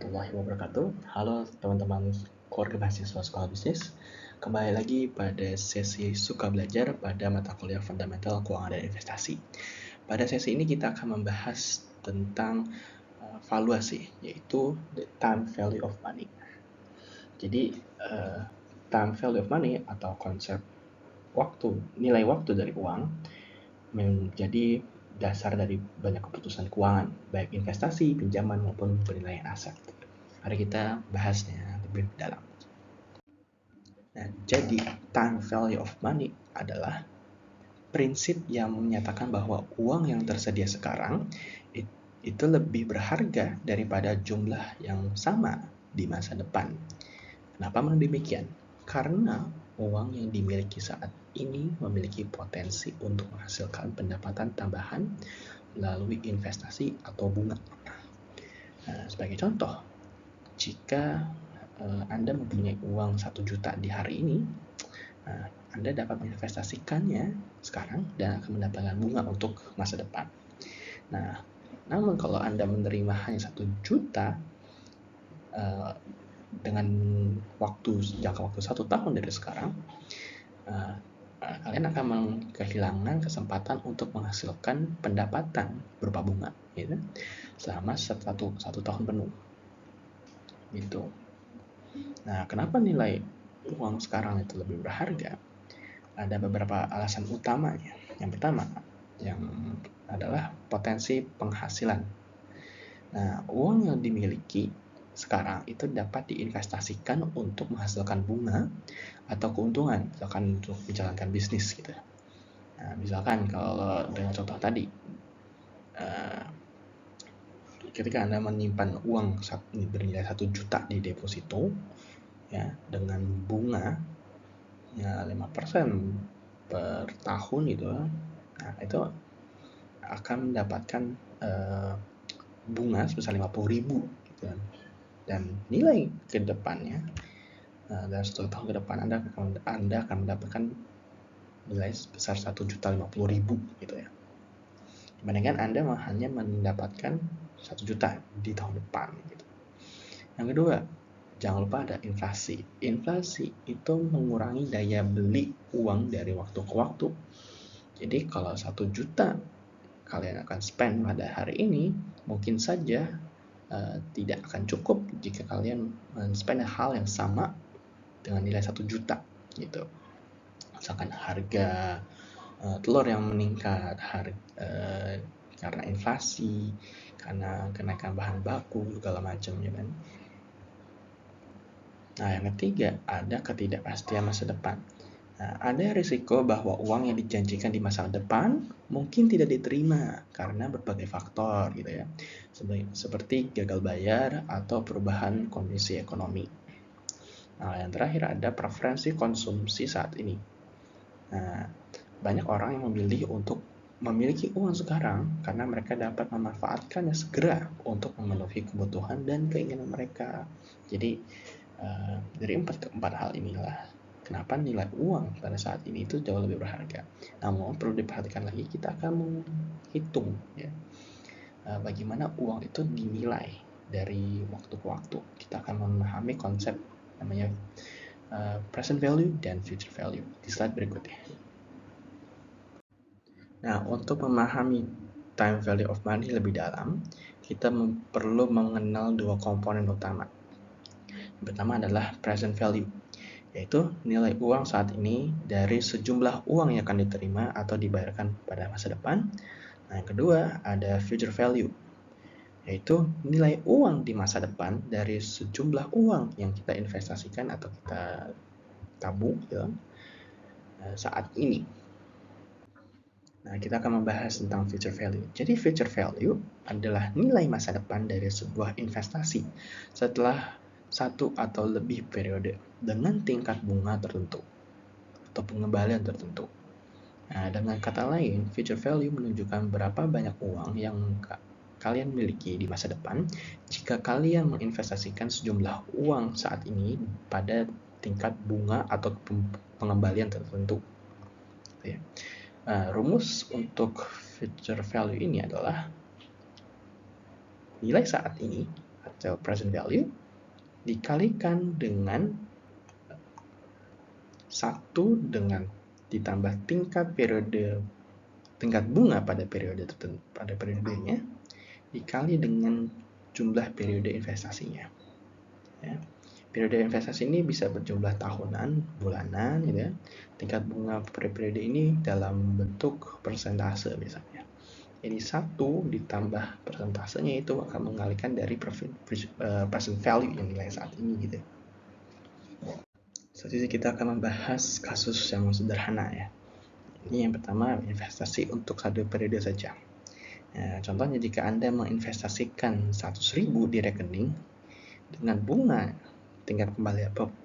warahmatullahi wabarakatuh. Halo teman-teman keluarga mahasiswa sekolah bisnis. Kembali lagi pada sesi suka belajar pada mata kuliah fundamental keuangan dan investasi. Pada sesi ini kita akan membahas tentang valuasi, yaitu the time value of money. Jadi time value of money atau konsep nilai waktu dari uang menjadi dasar dari banyak keputusan keuangan, baik investasi, pinjaman, maupun penilaian aset. Mari kita bahasnya lebih dalam. Nah, jadi time value of money adalah prinsip yang menyatakan bahwa uang yang tersedia sekarang itu lebih berharga daripada jumlah yang sama di masa depan. Kenapa demikian? Karena uang yang dimiliki saat ini memiliki potensi untuk menghasilkan pendapatan tambahan melalui investasi atau bunga. Nah, sebagai contoh, jika Anda mempunyai uang 1 juta di hari ini, Anda dapat menginvestasikannya sekarang dan akan mendapatkan bunga untuk masa depan. Nah, namun kalau Anda menerima hanya 1 juta dengan jangka waktu 1 tahun dari sekarang, kalian akan kehilangan kesempatan untuk menghasilkan pendapatan berupa bunga, gitu, selama satu tahun penuh. Gitu. Nah, kenapa nilai uang sekarang itu lebih berharga? Ada beberapa alasan utamanya. Yang pertama, yang adalah potensi penghasilan. Nah, uang yang dimiliki sekarang itu dapat diinvestasikan untuk menghasilkan bunga atau keuntungan, misalkan untuk menjalankan bisnis gitu. Nah, misalkan kalau dengan contoh tadi, ketika Anda menyimpan uang bernilai 1 juta di deposito, ya, dengan bunga ya 5% per tahun gitu, nah itu akan mendapatkan bunga sebesar 50.000 gitu. Dan nilai ke depannya dalam 1 tahun ke depan Anda akan mendapatkan nilai sebesar 1.050.000 gitu ya. Dibandingkan Anda hanya mendapatkan 1 juta di tahun depan gitu. Yang kedua, jangan lupa ada inflasi. Inflasi itu mengurangi daya beli uang dari waktu ke waktu. Jadi kalau 1 juta kalian akan spend pada hari ini, mungkin saja tidak akan cukup jika kalian spend hal yang sama dengan nilai 1 juta gitu. Misalkan harga telur yang meningkat, karena inflasi, karena kenaikan bahan baku segala macam ya kan. Nah, yang ketiga, ada ketidakpastian masa depan. Nah, ada risiko bahwa uang yang dijanjikan di masa depan mungkin tidak diterima karena berbagai faktor gitu ya. Seperti gagal bayar atau perubahan kondisi ekonomi. Nah, yang terakhir ada preferensi konsumsi saat ini. Nah, banyak orang yang memilih untuk memiliki uang sekarang karena mereka dapat memanfaatkannya segera untuk memenuhi kebutuhan dan keinginan mereka. Jadi dari empat hal inilah kenapa nilai uang pada saat ini itu jauh lebih berharga. Namun perlu diperhatikan lagi, kita akan menghitung ya bagaimana uang itu dinilai dari waktu ke waktu. Kita akan memahami konsep namanya present value dan future value di slide berikutnya. Nah, untuk memahami time value of money lebih dalam, kita perlu mengenal 2 komponen utama. Yang pertama adalah present value, yaitu nilai uang saat ini dari sejumlah uang yang akan diterima atau dibayarkan pada masa depan. Nah, yang kedua ada future value, yaitu nilai uang di masa depan dari sejumlah uang yang kita investasikan atau kita tabung ya, saat ini. Nah, kita akan membahas tentang future value. Jadi future value adalah nilai masa depan dari sebuah investasi setelah 1 atau lebih periode dengan tingkat bunga tertentu atau pengembalian tertentu. Nah, dengan kata lain, future value menunjukkan berapa banyak uang yang kalian miliki di masa depan jika kalian menginvestasikan sejumlah uang saat ini pada tingkat bunga atau pengembalian tertentu. Ya. Rumus untuk future value ini adalah nilai saat ini atau present value dikalikan dengan 1 dengan ditambah tingkat bunga pada periode tertentu, pada periodenya, dikali dengan jumlah periode investasinya. Ya. Periode investasi ini bisa berjumlah tahunan, bulanan, gitu ya. Tingkat bunga per periode ini dalam bentuk persentase misalnya. Jadi 1 ditambah persentasenya itu akan mengalihkan dari present value yang nilai saat ini gitu. Selanjutnya kita akan membahas kasus yang sederhana ya. Ini yang pertama, investasi untuk 1 periode saja. Nah, contohnya jika Anda menginvestasikan 100.000 di rekening dengan bunga tingkat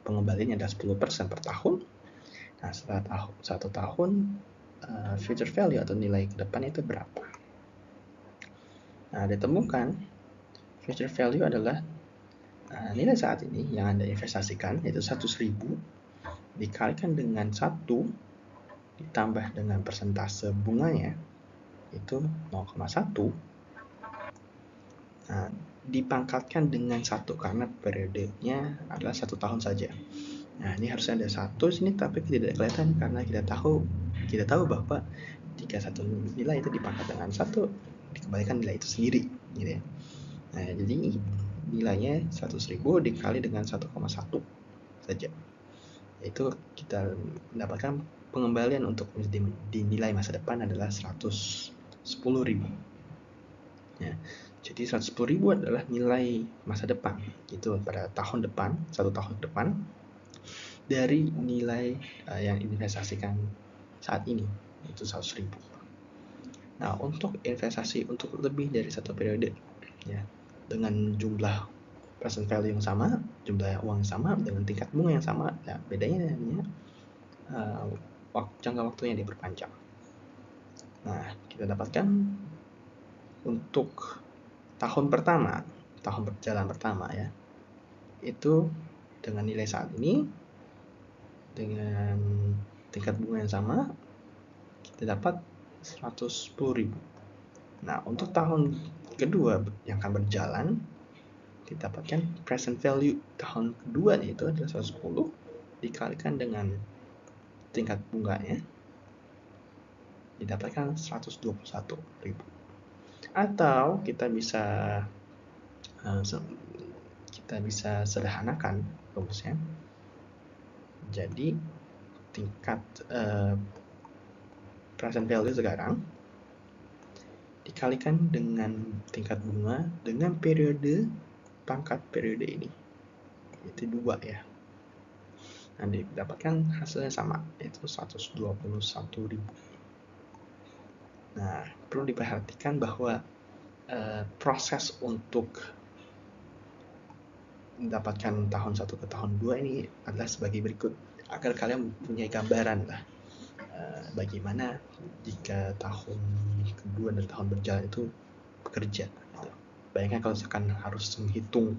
pengembaliannya adalah 10% per tahun. Nah, setelah 1 tahun future value atau nilai ke depan itu berapa? Nah, ditemukan future value adalah nilai saat ini yang Anda investasikan, yaitu 100.000 dikalikan dengan 1 ditambah dengan persentase bunganya, itu 0,1. Nah, dipangkatkan dengan 1 karena periodenya adalah 1 tahun saja. Nah, ini harusnya ada 1 sini tapi tidak kelihatan karena kita tahu bahwa jika satu nilai itu dipangkat dengan 1 dikembalikan nilai itu sendiri gitu ya. Nah, jadi nilainya 100.000 dikali dengan 1,1 saja. Itu kita mendapatkan pengembalian untuk di nilai masa depan adalah 110.000. Ya, jadi 110.000 adalah nilai masa depan itu pada tahun depan, 1 tahun depan dari nilai yang diinvestasikan saat ini, itu 100.000. Nah, untuk investasi untuk lebih dari 1 periode ya, dengan jumlah present value yang sama, jumlah uang yang sama, dengan tingkat bunga yang sama, ya bedanya hanya jangka waktunya diperpanjang. Nah, kita dapatkan untuk tahun pertama, tahun berjalan pertama ya, itu dengan nilai saat ini, dengan tingkat bunga yang sama, kita dapat 110.000. Nah, untuk tahun kedua yang akan berjalan, kita dapatkan present value tahun kedua itu adalah 110 dikalikan dengan tingkat bunganya, didapatkan 121.000. Atau kita bisa sederhanakan rumusnya. Jadi tingkat present value sekarang dikalikan dengan tingkat bunga dengan periode pangkat periode ini, itu 2 ya. Nah, didapatkan hasilnya sama, yaitu 121.000. Nah, perlu diperhatikan bahwa proses untuk mendapatkan tahun 1 ke tahun 2 ini adalah sebagai berikut, agar kalian punya gambaran lah bagaimana jika tahun kedua dan tahun berjalan itu bekerja gitu. Bayangkan kalau misalkan harus menghitung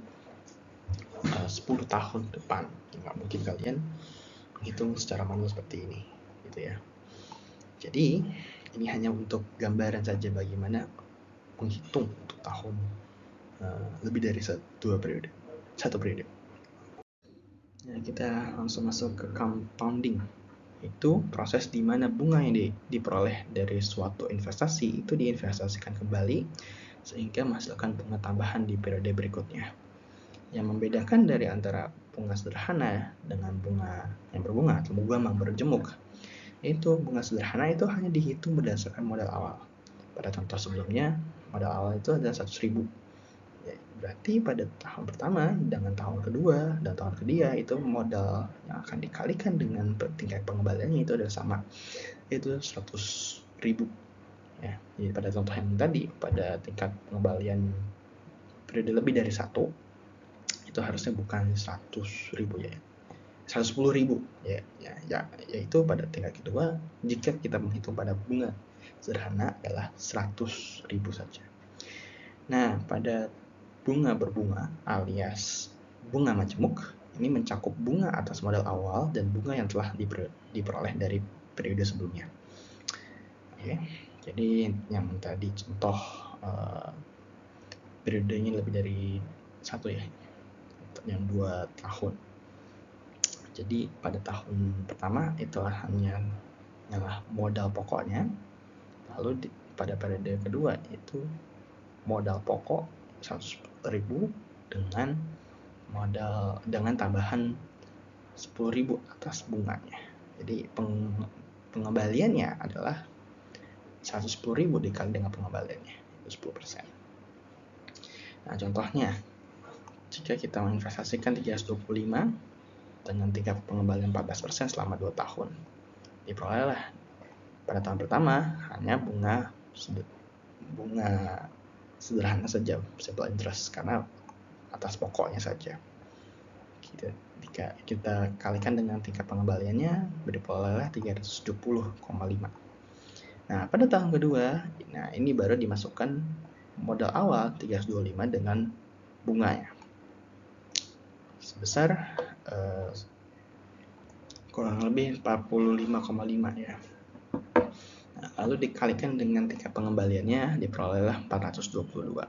10 tahun depan, nggak mungkin kalian menghitung secara manual seperti ini gitu ya. Jadi ini hanya untuk gambaran saja bagaimana menghitung untuk tahun lebih dari 1 periode. Nah, kita langsung masuk ke compounding. Itu proses di mana bunga yang diperoleh dari suatu investasi itu diinvestasikan kembali sehingga menghasilkan bunga tambahan di periode berikutnya. Yang membedakan dari antara bunga sederhana dengan bunga yang berbunga atau bunga yang berjemuk, itu bunga sederhana itu hanya dihitung berdasarkan modal awal. Pada contoh sebelumnya, modal awal itu adalah 100.000. Ya, berarti pada tahun pertama dengan tahun kedua dan tahun ketiga itu modal yang akan dikalikan dengan tingkat pengembaliannya itu adalah sama, yaitu 100.000. Ya, jadi pada contoh yang tadi, pada tingkat pengembalian periode lebih dari 1, itu harusnya bukan 100.000 ya, 110.000 ya, yaitu pada tingkat kedua jika kita menghitung pada bunga sederhana adalah 100.000 saja. Nah, pada bunga berbunga alias bunga majemuk ini mencakup bunga atas modal awal dan bunga yang telah diperoleh dari periode sebelumnya. Oke, jadi yang tadi contoh periodenya lebih dari satu ya, yang 2 tahun. Jadi pada tahun pertama itulah hanyalah modal pokoknya, lalu pada periode kedua itu modal pokok 100.000 dengan tambahan 10.000 atas bunganya. Jadi pengembaliannya adalah 110.000 dikali dengan pengembaliannya, itu 10%. Nah, contohnya, jika kita menginvestasikan 325 dengan tingkat pengembalian 14% selama 2 tahun, diperolehlah pada tahun pertama hanya bunga sederhana saja, simple interest, karena atas pokoknya saja. Jika kita kalikan dengan tingkat pengembaliannya, diperolehlah 370,5. Nah, pada tahun kedua, ini baru dimasukkan modal awal 325 dengan bunganya sebesar kurang lebih 45,5 ya. Nah, lalu dikalikan dengan tingkat pengembaliannya, diperolehlah 422.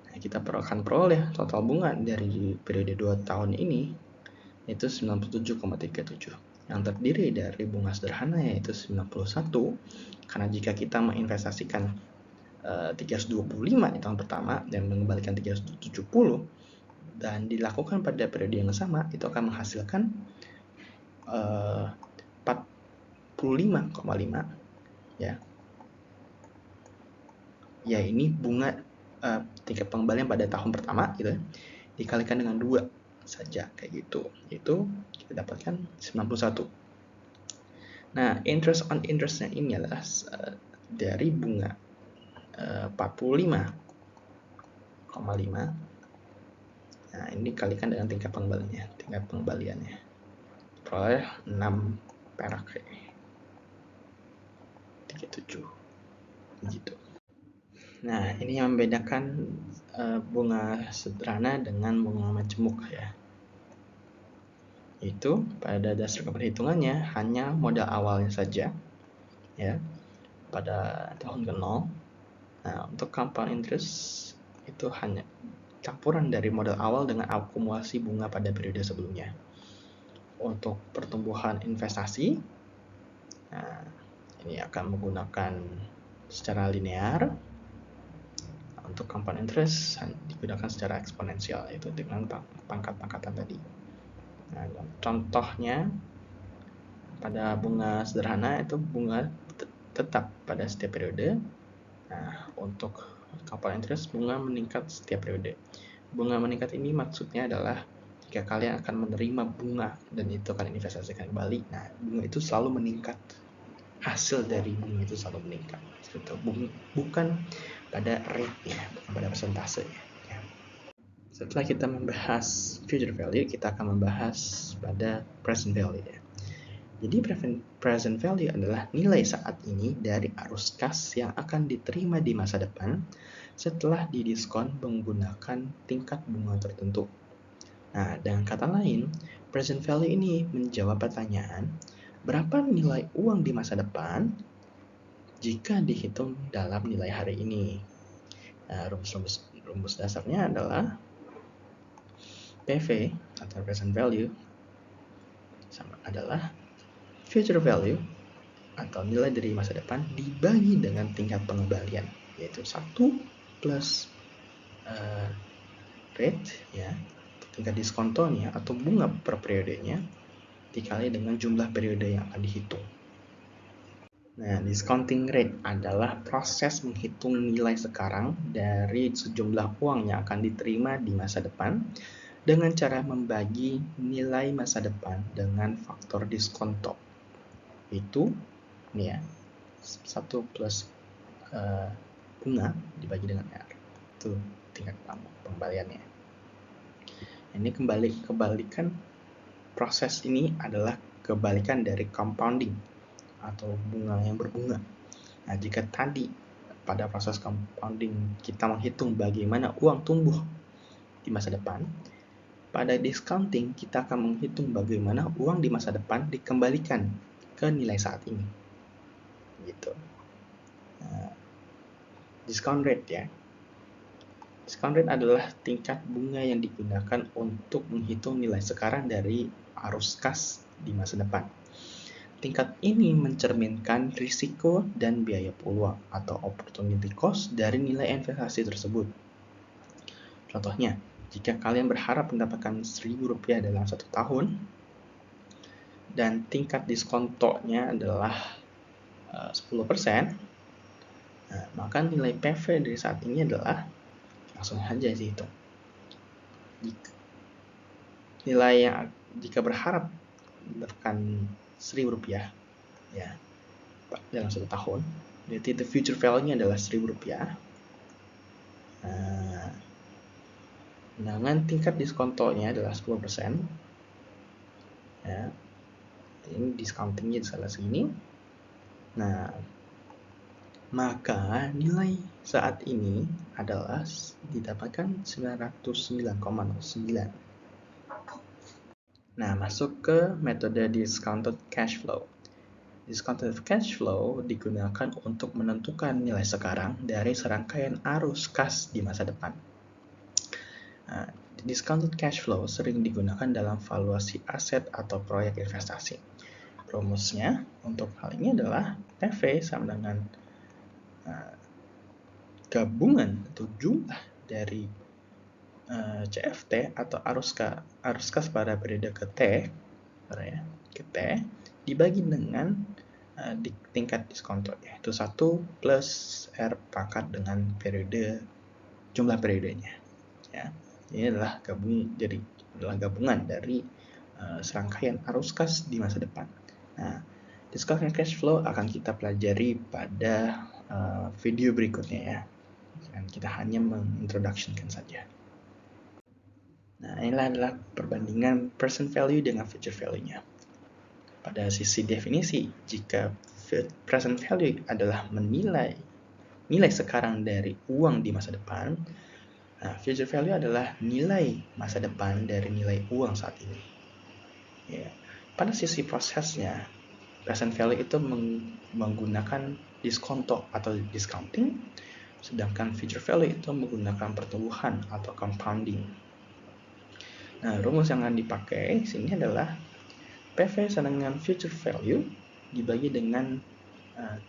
Nah, kita akan peroleh total bunga dari periode 2 tahun ini itu 97,37, yang terdiri dari bunga sederhana yaitu 91, karena jika kita menginvestasikan 325 di tahun pertama dan mengembalikan 370 dan dilakukan pada periode yang sama, itu akan menghasilkan 45,5 ya. Ya, ini bunga tingkat pengembalian pada tahun pertama gitu, dikalikan dengan 2 saja kayak gitu, itu kita dapatkan 91. Nah, interest on interestnya ini adalah dari bunga 45,5. Nah, ini dikalikan dengan tingkat pengembaliannya, peroleh 6 perak kayak 37 gitu. Nah, ini yang membedakan bunga sederhana dengan bunga majemuk ya. Itu pada dasar perhitungannya hanya modal awalnya saja ya pada tahun ke-0. Nah, untuk compound interest itu hanya campuran dari modal awal dengan akumulasi bunga pada periode sebelumnya. Untuk pertumbuhan investasi, nah, ini akan menggunakan secara linear. Untuk compound interest digunakan secara eksponensial, yaitu dengan pangkat-pangkatan tadi. Nah, contohnya pada bunga sederhana itu bunga tetap pada setiap periode. Nah, untuk compound interest bunga meningkat setiap periode. Bunga meningkat ini maksudnya adalah jika kalian akan menerima bunga dan itu akan investasikan kembali, nah bunga itu selalu meningkat, hasil dari bunga itu selalu meningkat. Itu bukan pada rate-nya, bukan pada persentasenya ya. Setelah kita membahas future value, kita akan membahas pada present value ya. Jadi present value adalah nilai saat ini dari arus kas yang akan diterima di masa depan setelah didiskon menggunakan tingkat bunga tertentu. Nah, dengan kata lain, present value ini menjawab pertanyaan, berapa nilai uang di masa depan jika dihitung dalam nilai hari ini. Nah, rumus dasarnya adalah PV atau present value sama adalah future value atau nilai dari masa depan dibagi dengan tingkat pengembalian, yaitu 1 plus rate ya, tingkat diskontonya atau bunga per periodenya dikali dengan jumlah periode yang akan dihitung. Nah, discounting rate adalah proses menghitung nilai sekarang dari sejumlah uang yang akan diterima di masa depan dengan cara membagi nilai masa depan dengan faktor diskonto. Itu ini ya, 1 plus bunga dibagi dengan R. Itu tingkat pengembaliannya. Ini kebalikan proses ini adalah kebalikan dari compounding atau bunga yang berbunga. Nah, jika tadi pada proses compounding kita menghitung bagaimana uang tumbuh di masa depan, pada discounting kita akan menghitung bagaimana uang di masa depan dikembalikan ke nilai saat ini. Gitu. Nah, discount rate ya. Discount rate adalah tingkat bunga yang digunakan untuk menghitung nilai sekarang dari arus kas di masa depan. Tingkat ini mencerminkan risiko dan biaya peluang atau opportunity cost dari nilai investasi tersebut. Contohnya, jika kalian berharap mendapatkan Rp1.000 dalam 1 tahun, dan tingkat diskontonya adalah 10%, maka nilai PV dari saat ini adalah, langsung saja dihitung. Jika berharap mendapatkan Rp1.000 ya dalam 1 tahun, berarti the future value-nya adalah Rp1.000. Dengan tingkat diskontonya adalah 10%. Ya, ini discountingnya di salah sini. Nah, maka nilai saat ini adalah didapatkan 909,09. Nah, masuk ke metode discounted cash flow. Discounted cash flow digunakan untuk menentukan nilai sekarang dari serangkaian arus kas di masa depan. Nah, discounted cash flow sering digunakan dalam valuasi aset atau proyek investasi. Rumusnya untuk hal ini adalah PV sama dengan gabungan atau jumlah dari CFT atau arus kas pada periode ke T dibagi dengan di tingkat diskonto, yaitu 1 plus R pangkat dengan jumlah periodenya. Ya, ini adalah gabungan dari serangkaian arus kas di masa depan. Nah, discounted cash flow akan kita pelajari pada video berikutnya ya. Dan kita hanya mengintroductionkan saja. Nah, inilah adalah perbandingan present value dengan future value-nya. Pada sisi definisi, jika present value adalah nilai sekarang dari uang di masa depan, nah, future value adalah nilai masa depan dari nilai uang saat ini. Ya. Pada sisi prosesnya, present value itu menggunakan diskonto atau discounting, sedangkan future value itu menggunakan pertumbuhan atau compounding. Nah, rumus yang akan dipakai sini adalah PV sama dengan future value dibagi dengan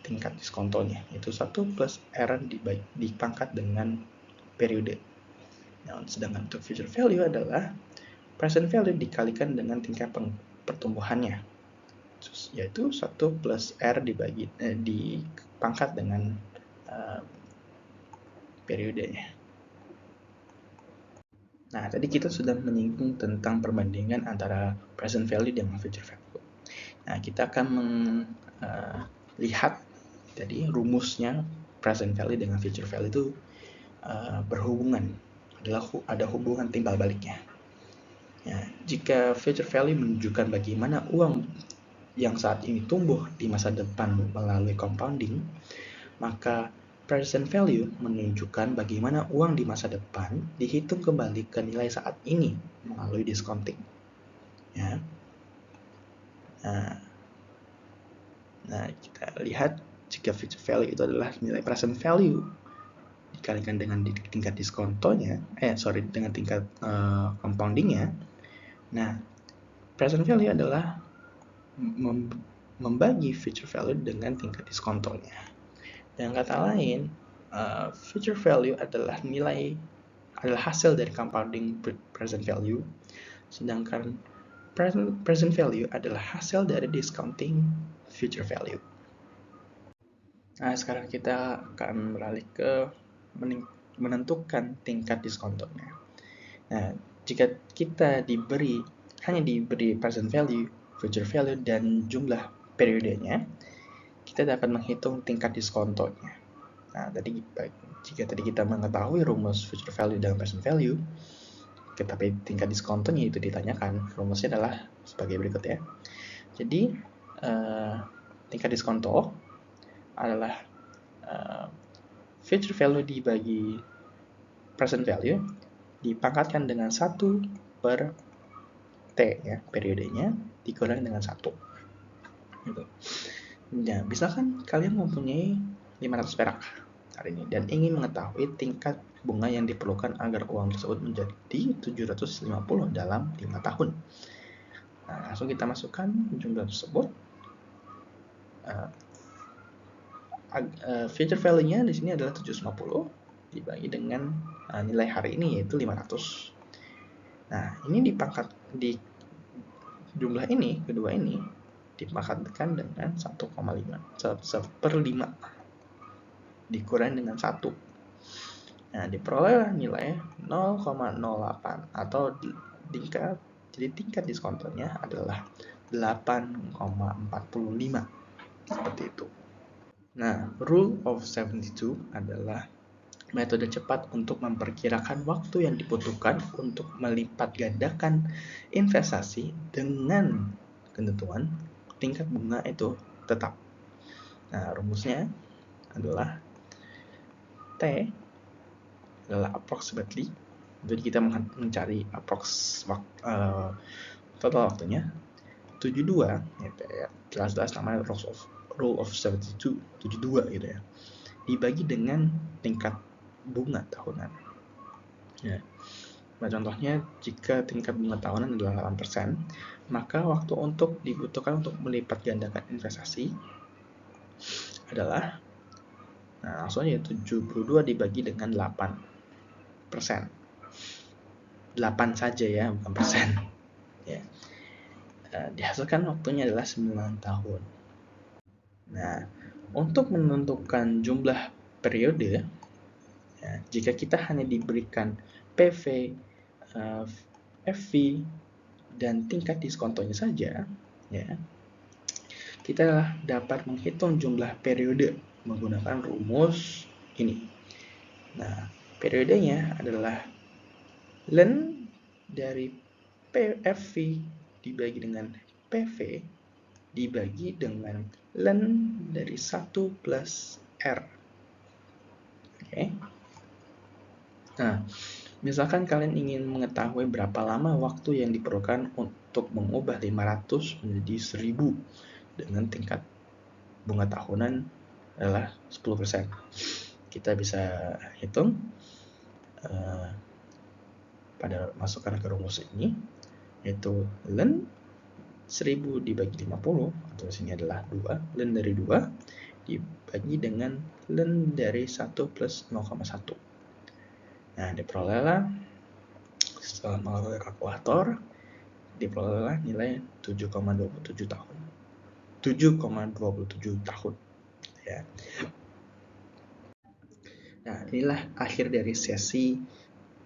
tingkat diskontonya, yaitu 1 plus R dipangkat dengan periode. Nah, sedangkan untuk future value adalah present value dikalikan dengan tingkat pertumbuhannya, yaitu 1 plus R dipangkat dengan periodenya. Nah, tadi kita sudah menyinggung tentang perbandingan antara present value dan future value. Nah, kita akan melihat jadi rumusnya present value dengan future value itu berhubungan, ada hubungan timbal baliknya. Ya, jika future value menunjukkan bagaimana uang yang saat ini tumbuh di masa depan melalui compounding, maka present value menunjukkan bagaimana uang di masa depan dihitung kembali ke nilai saat ini melalui discounting. Ya. Nah, kita lihat jika future value itu adalah nilai present value dikalikan dengan tingkat diskontonya, dengan tingkat compoundingnya. Nah, present value adalah membagi future value dengan tingkat diskontonya. Dengan kata lain, future value adalah hasil dari compounding present value, sedangkan present value adalah hasil dari discounting future value. Nah, sekarang kita akan beralih ke menentukan tingkat diskontonya. Nah, jika kita hanya diberi present value, future value, dan jumlah periodenya, kita dapat menghitung tingkat diskontonya. Nah, jika tadi kita mengetahui rumus future value dan present value, tetapi tingkat diskontonya itu ditanyakan, rumusnya adalah sebagai berikut ya. Jadi, tingkat diskonto adalah future value dibagi present value dipangkatkan dengan 1 per T ya, periodenya dikurangi dengan 1. Gitu. Nah, misalkan kalian mempunyai 500 perak. hari ini dan ingin mengetahui tingkat bunga yang diperlukan agar uang tersebut menjadi 750 dalam 5 tahun. Nah, langsung kita masukkan jumlah tersebut. Future value-nya di sini adalah 750 dibagi dengan nilai hari ini yaitu 500. Nah, ini di jumlah ini, kedua ini dipangkatkan dengan 1,5 1/5 dikurangi dengan 1. Nah, diperoleh nilai 0,08 atau tingkat diskontonya adalah 8,45 seperti itu. Nah, rule of 72 adalah metode cepat untuk memperkirakan waktu yang dibutuhkan untuk melipat gandakan investasi dengan ketentuan tingkat bunga itu tetap. Nah, rumusnya adalah T adalah approximately. Jadi kita mencari total waktunya 72 ya, jelas-jelas namanya rule of 72 gitu ya, dibagi dengan tingkat bunga tahunan ya. Nah, contohnya jika tingkat bunga tahunan adalah 8%, maka waktu untuk dibutuhkan untuk melipat gandakan investasi adalah langsung aja 72 dibagi dengan 8%. 8 saja ya, bukan persen ya. Dihasilkan waktunya adalah 9 tahun. Nah, untuk menentukan jumlah periode ya, jika kita hanya diberikan PV, FV, dan tingkat diskontonya saja ya, kita dapat menghitung jumlah periode menggunakan rumus ini. Nah, periodenya adalah ln dari PFV dibagi dengan PV dibagi dengan ln dari 1 plus R. Oke. Nah, misalkan kalian ingin mengetahui berapa lama waktu yang diperlukan untuk mengubah 500 menjadi 1000 dengan tingkat bunga tahunan adalah 10%. Kita bisa hitung pada masukkan ke rumus ini, yaitu ln 1000 dibagi 50, atau di sini adalah 2, ln dari 2 dibagi dengan ln dari 1 plus 0,1. Nah, diperolehlah setelah menggunakan kalkulator, diperolehlah nilai 7,27 tahun. 7,27 tahun ya. Nah, inilah akhir dari sesi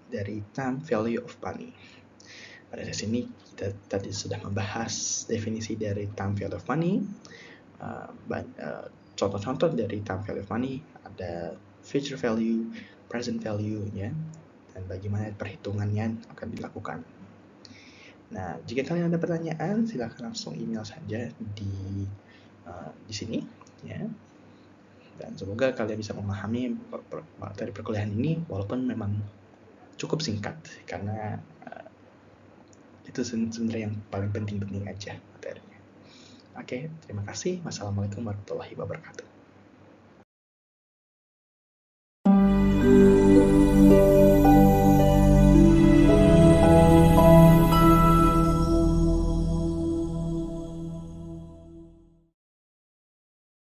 dari time value of money. Pada sesi ini kita tadi sudah membahas definisi dari time value of money, contoh-contoh dari time value of money, ada future value, present value ya, dan bagaimana perhitungannya akan dilakukan. Nah, jika kalian ada pertanyaan, silakan langsung email saja di sini ya. Dan semoga kalian bisa memahami materi perkuliahan ini walaupun memang cukup singkat, karena itu sebenarnya yang paling penting aja materinya. Oke, terima kasih. Wassalamualaikum warahmatullahi wabarakatuh.